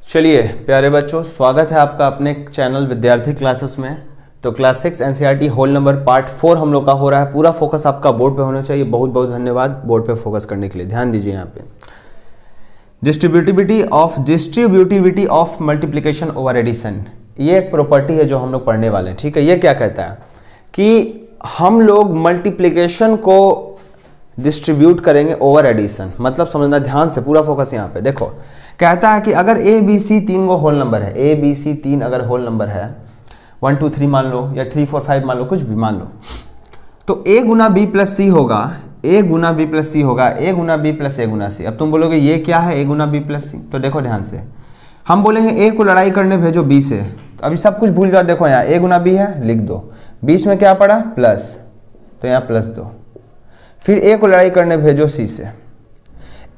चलिए प्यारे बच्चों, स्वागत है आपका अपने चैनल विद्यार्थी क्लासेस में। तो class 6 NCERT whole number part 4 हम लोग का हो रहा है। पूरा फोकस आपका बोर्ड पे होना चाहिए। बहुत बहुत धन्यवाद बोर्ड पे फोकस करने के लिए। ध्यान दीजिए यहाँ पे distributivity of multiplication over addition, ये एक प्रॉपर्टी है जो हम लोग पढ़ने वाले हैं। ठीक है, ये क्या कहता है कि हम लोग मल्टीप्लिकेशन को डिस्ट्रीब्यूट करेंगे ओवर एडिशन। मतलब समझना ध्यान से, पूरा फोकस यहाँ पे देखो। कहता है कि अगर ए बी सी 3 गो होल नंबर है, ए बी सी 3 अगर होल नंबर है, 1 2 3 मान लो या 3 4 5 मान लो, कुछ भी मान लो, तो ए गुना बी प्लस सी होगा, ए गुना बी प्लस सी होगा, ए गुना बी प्लस ए गुना सी। अब तुम बोलोगे ये क्या है ए गुना बी प्लस सी? तो देखो ध्यान से, हम बोलेंगे ए को लड़ाई करने भेजो बी से। तो अभी सब कुछ भूल जाओ। देखो यहाँ ए गुना बी है, लिख दो। बीच में क्या पड़ा? प्लस, तो यहाँ प्लस दो। फिर ए को लड़ाई करने भेजो सी से।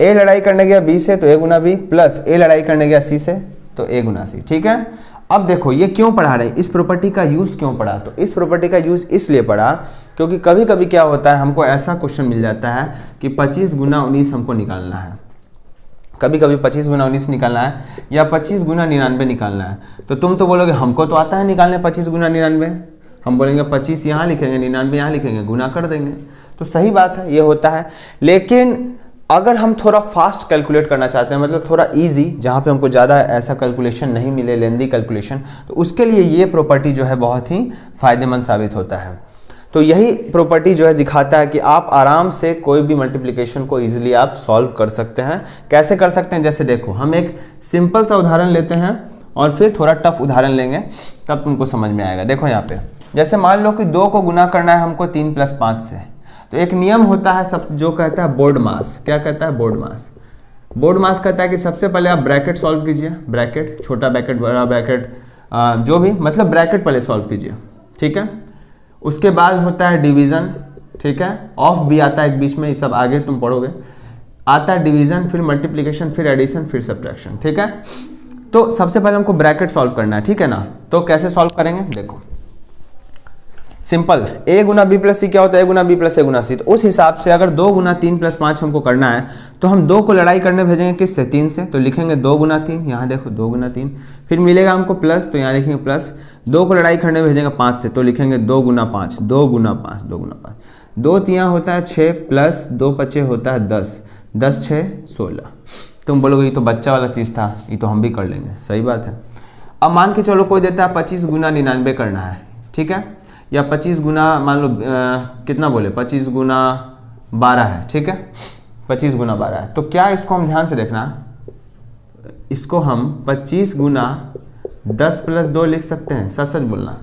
ए लड़ाई करने गया बी से तो ए गुना बी, प्लस ए लड़ाई करने गया सी से तो ए गुना सी। ठीक है, अब देखो ये क्यों पढ़ा रहे हैं, इस प्रॉपर्टी का यूज क्यों पढ़ा? तो इस प्रॉपर्टी का यूज इसलिए पढ़ा क्योंकि कभी कभी क्या होता है, हमको ऐसा क्वेश्चन मिल जाता है कि 25 गुना 19 हमको निकालना है। कभी कभी 25 गुना 19 निकालना है या 25 गुना 99 निकालना है। तो तुम तो बोलोगे हमको तो आता है निकालने 25 गुना 99। हम बोलेंगे 25 यहाँ लिखेंगे, 99 यहाँ लिखेंगे, गुना कर देंगे। तो सही बात है, ये होता है। लेकिन अगर हम थोड़ा फास्ट कैलकुलेट करना चाहते हैं, मतलब थोड़ा इजी, जहाँ पे हमको ज़्यादा ऐसा कैलकुलेशन नहीं मिले, लेंदी कैलकुलेशन, तो उसके लिए ये प्रॉपर्टी जो है बहुत ही फायदेमंद साबित होता है। तो यही प्रॉपर्टी जो है दिखाता है कि आप आराम से कोई भी मल्टीप्लिकेशन को इजीली आप सॉल्व कर सकते हैं। कैसे कर सकते हैं? जैसे देखो, हम एक सिंपल सा उदाहरण लेते हैं और फिर थोड़ा टफ उदाहरण लेंगे, तब तुमको समझ में आएगा। देखो यहाँ पे, जैसे मान लो कि 2 को गुना करना है हमको 3 + 5 से। तो एक नियम होता है सब, जो कहता है बोर्ड मास। क्या कहता है? बोर्ड मास। बोर्ड मास कहता है कि सबसे पहले आप ब्रैकेट सॉल्व कीजिए, ब्रैकेट, छोटा ब्रैकेट, बड़ा ब्रैकेट, जो भी, मतलब ब्रैकेट पहले सॉल्व कीजिए। ठीक है, उसके बाद होता है डिवीजन। ठीक है, ऑफ भी आता है एक बीच में, ये सब आगे तुम पढ़ोगे। आता है डिवीजन, फिर मल्टीप्लिकेशन, फिर एडिशन, फिर सब्ट्रैक्शन। ठीक है, तो सबसे पहले हमको ब्रैकेट सॉल्व करना है। ठीक है ना, तो कैसे सॉल्व करेंगे? देखो सिंपल, ए गुना बी प्लस सी क्या होता है? ए गुना बी प्लस ए गुना सी। तो उस हिसाब से अगर 2 गुना 3 + 5 हमको करना है, तो हम 2 को लड़ाई करने भेजेंगे किससे? 3 से। तो लिखेंगे 2 गुना 3, यहाँ देखो 2 गुना 3। फिर मिलेगा हमको प्लस, तो यहाँ लिखेंगे प्लस। 2 को लड़ाई करने भेजेंगे 5 से, तो लिखेंगे 2 गुना 5, 2 गुना 5, 2 गुना 5। 2 तियाँ होता है 6, प्लस 2 पचे होता है 10, 10 6 16। तुम बोलोगे ये तो बच्चा वाला चीज़ था, ये तो हम भी कर लेंगे। सही बात है। अब मान के चलो कोई देता है 25 गुना 99 करना है। ठीक है, या 25 गुना, मान लो कितना बोले, 25 गुना 12 है। ठीक है, 25 गुना 12 है। तो क्या इसको हम ध्यान से देखना, इसको हम 25 गुना 10 + 2 लिख सकते हैं। सच सच बोलना।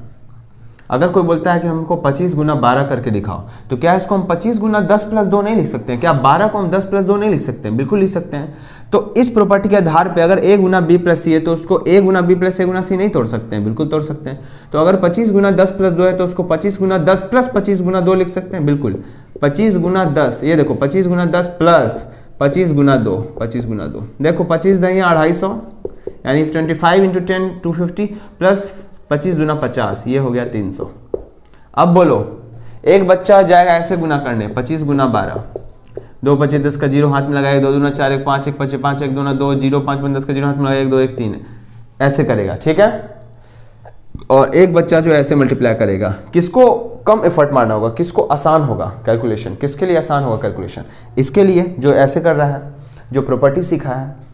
अगर कोई बोलता है कि हमको 25 गुना 12 करके दिखाओ, तो क्या इसको हम 25 गुना 10 + 2 नहीं लिख सकते हैं? क्या 12 को हम 10 + 2 नहीं लिख सकते हैं? बिल्कुल लिख सकते हैं। तो इस प्रॉपर्टी के आधार पे अगर ए गुना बी प्लस सी है, तो उसको ए गुना बी प्लस ए गुना सी नहीं तोड़ सकते हैं? बिल्कुल तोड़ सकते हैं। तो अगर 25 गुना 10 + 2 है, तो उसको 25 गुना 10 + 25 गुना 2 लिख सकते हैं? बिल्कुल। 25 गुना 10, ये देखो 25 गुना 10 प्लस 25 गुना 2, 25 गुना 2, देखो 25 दही 250, यानी 25 × 10 250, प्लस 25 गुना 50, ये हो गया 300। अब बोलो, एक बच्चा जाएगा ऐसे गुना करने, 25 गुना 12, 2 25 10 का 0 हाथ में लगाएगा, 2 दूना 4 1 5 1 5 5 1 2 2 0 5 5 10 का 0 हाथ में लगाएगा, 1 2 1 3, ऐसे करेगा। ठीक है, और एक बच्चा जो ऐसे मल्टीप्लाई करेगा। किसको कम एफर्ट मारना होगा, किसको आसान होगा कैलकुलेशन? किसके लिए आसान होगा कैलकुलेशन? इसके लिए जो ऐसे कर रहा है, जो प्रॉपर्टी सीखा है।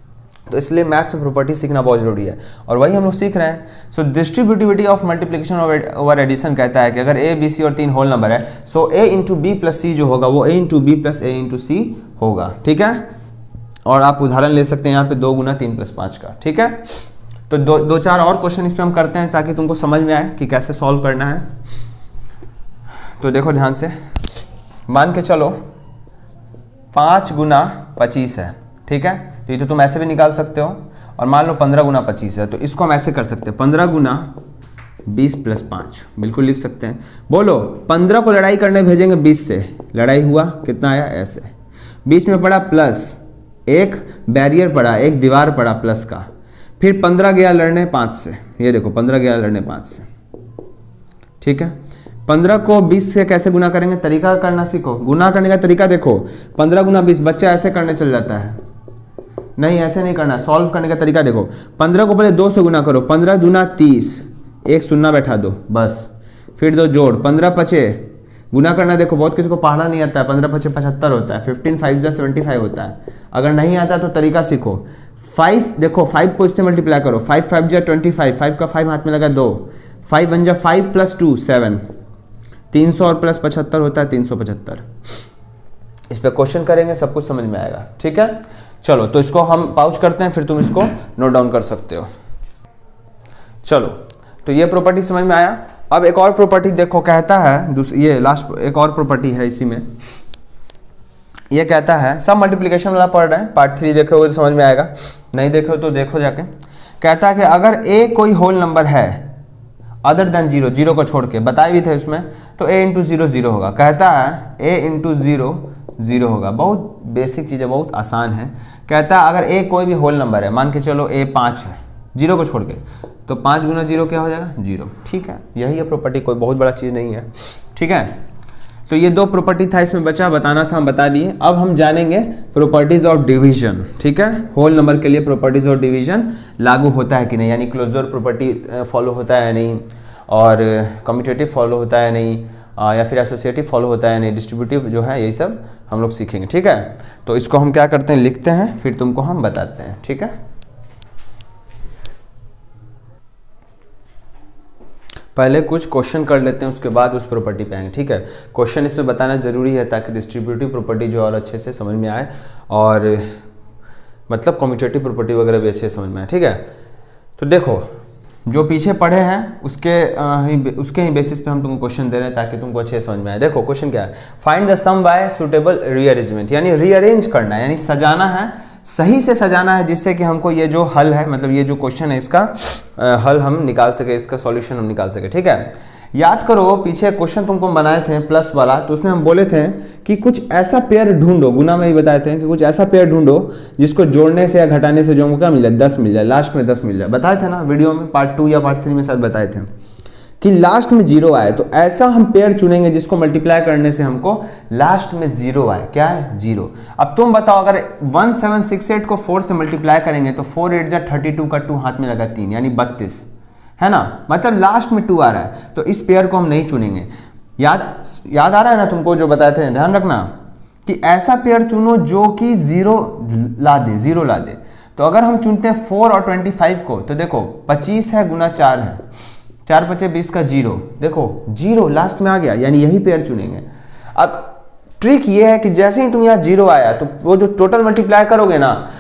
तो इसलिए मैथ्स में प्रॉपर्टी सीखना बहुत जरूरी है, और वही हम लोग सीख रहे हैं। So distributivity of multiplication over addition कहता है कि अगर ए बी सी और 3 होल नंबर है, सो ए इंटू बी प्लस सी जो होगा वो ए इंटू बी प्लस ए इंटू सी होगा। ठीक है, और आप उदाहरण ले सकते हैं यहाँ पे 2 गुना 3 + 5 का। ठीक है, तो दो चार और क्वेश्चन इस पर हम करते हैं ताकि तुमको समझ में आए कि कैसे सॉल्व करना है। तो देखो ध्यान से, मान के चलो 5 गुना 25 है। ठीक है, तो ये तो तुम ऐसे भी निकाल सकते हो। और मान लो 15 गुना 25 है, तो इसको हम ऐसे कर सकते हैं, 15 गुना 20 + 5, बिल्कुल लिख सकते हैं। बोलो 15 को लड़ाई करने भेजेंगे 20 से, लड़ाई हुआ कितना आया? ऐसे। बीच में पड़ा प्लस, एक बैरियर पड़ा, एक दीवार पड़ा प्लस का। फिर 15 गया लड़ने 5 से, ये देखो 15 गया लड़ने 5 से। ठीक है, 15 को 20 से कैसे गुना करेंगे, तरीका करना सीखो। गुना करने का तरीका देखो, 15 गुना 20, बच्चा ऐसे करने चल जाता है, नहीं ऐसे नहीं करना, सॉल्व करने का तरीका देखो। 15 को पहले 2 से गुना करो, 15 दूना 30, एक शून्य बैठा दो बस, फिर दो जोड़, 15 पचे गुना करना। देखो बहुत किसी को पढ़ना नहीं आता है, 15 पचे 75 होता है, 15 5 जा 75 होता है। अगर नहीं आता तो तरीका सीखो। 5 देखो 5 को इससे मल्टीप्लाई करो, 5 5 जा 25, 5 का 5 हाथ में लगा 2, 5 1 जा 5 + 2 7, 300 और प्लस 75 होता है 375। इस पे क्वेश्चन करेंगे, सब कुछ समझ में आएगा, ठीक है। चलो तो इसको हम पाउच करते हैं, फिर तुम इसको नोट डाउन कर सकते हो। चलो तो ये प्रॉपर्टी समझ में आया। अब एक और प्रॉपर्टी देखो, कहता है ये लास्ट एक और प्रॉपर्टी है इसी में। ये कहता है, सब मल्टीप्लिकेशन वाला पढ़ रहे हैं, पार्ट 3 देखोगे तो समझ में आएगा, नहीं देखो तो देखो जाके। कहता है कि अगर a कोई होल नंबर है अदर देन 0, 0 को छोड़ के, बताए भी थे उसमें, तो a × 0 0 होगा। कहता है a × 0 0 होगा। बहुत बेसिक चीज़ है, बहुत आसान है। कहता है अगर a कोई भी होल नंबर है, मान के चलो a 5 है, 0 को छोड़ के, तो 5 × 0 क्या हो जाएगा 0, ठीक है। यही है प्रॉपर्टी, कोई बहुत बड़ा चीज़ नहीं है, ठीक है। तो ये 2 प्रॉपर्टी था इसमें बचा, बताना था, हम बता दिए। अब हम जानेंगे प्रॉपर्टीज ऑफ डिवीजन, ठीक है। होल नंबर के लिए प्रॉपर्टीज ऑफ डिवीजन लागू होता है कि नहीं, यानी क्लोजर प्रॉपर्टी फॉलो होता है नहीं, और कम्यूटेटिव फॉलो होता है नहीं, या फिर एसोसिएटिव फॉलो होता है नहीं, डिस्ट्रीब्यूटिव जो है, यही सब हम लोग सीखेंगे, ठीक है। तो इसको हम क्या करते हैं, लिखते हैं, फिर तुमको हम बताते हैं, ठीक है। पहले कुछ क्वेश्चन कर लेते हैं, उसके बाद उस प्रॉपर्टी पे आएंगे, ठीक है। क्वेश्चन इसमें बताना जरूरी है ताकि डिस्ट्रीब्यूटिव प्रॉपर्टी जो और अच्छे से समझ में आए, और मतलब कम्यूटेटिव प्रॉपर्टी वगैरह भी अच्छे से समझ में आए, ठीक है। तो देखो जो पीछे पढ़े हैं उसके ही बेसिस पे हम तुमको क्वेश्चन दे रहे हैं ताकि तुमको अच्छे से समझ में आए। देखो क्वेश्चन क्या है, find the sum by suitable rearrangement, यानी रीअरेंज करना है, यानी सजाना है, सही से सजाना है, जिससे कि हमको ये जो हल है, मतलब ये जो क्वेश्चन है इसका हल हम निकाल सके, इसका सॉल्यूशन हम निकाल सके, ठीक है। याद करो पीछे क्वेश्चन तुमको बनाए थे प्लस वाला, तो उसमें हम बोले थे कि कुछ ऐसा पेयर ढूंढो, गुना में भी बताए थे कि कुछ ऐसा पेयर ढूंढो जिसको जोड़ने से या घटाने से जो हमको क्या मिल जाए 10 मिल जाए, लास्ट में 10 मिल जाए। बताए थे ना वीडियो में, पार्ट 2 या पार्ट 3 में शायद बताए थे कि लास्ट में 0 आए, तो ऐसा हम पेयर चुनेंगे जिसको मल्टीप्लाई करने से हमको लास्ट में 0 आए। क्या है 0। अब तुम बताओ अगर 1768 को 4 से मल्टीप्लाई करेंगे तो 4 8 जा 32 का 2 हाथ में लगा 3, यानी 32 है ना, मतलब लास्ट में 2 आ रहा है, तो इस पेयर को हम नहीं चुनेंगे। याद आ रहा है ना तुमको जो बताए थे, ध्यान रखना कि ऐसा पेयर चुनो जो कि 0 ला दे। तो अगर हम चुनते हैं 4 और 25 को, तो देखो 25 है गुना 4 है, 4 × 5 = 20 का 0, देखो 0 लास्ट में आ गया, यानी यही पेयर चुनेंगे। अब ट्रिक ये है कि जैसे ही तुम यहाँ 0 आया तो वो जो टोटल मल्टीप्लाई करोगे ना,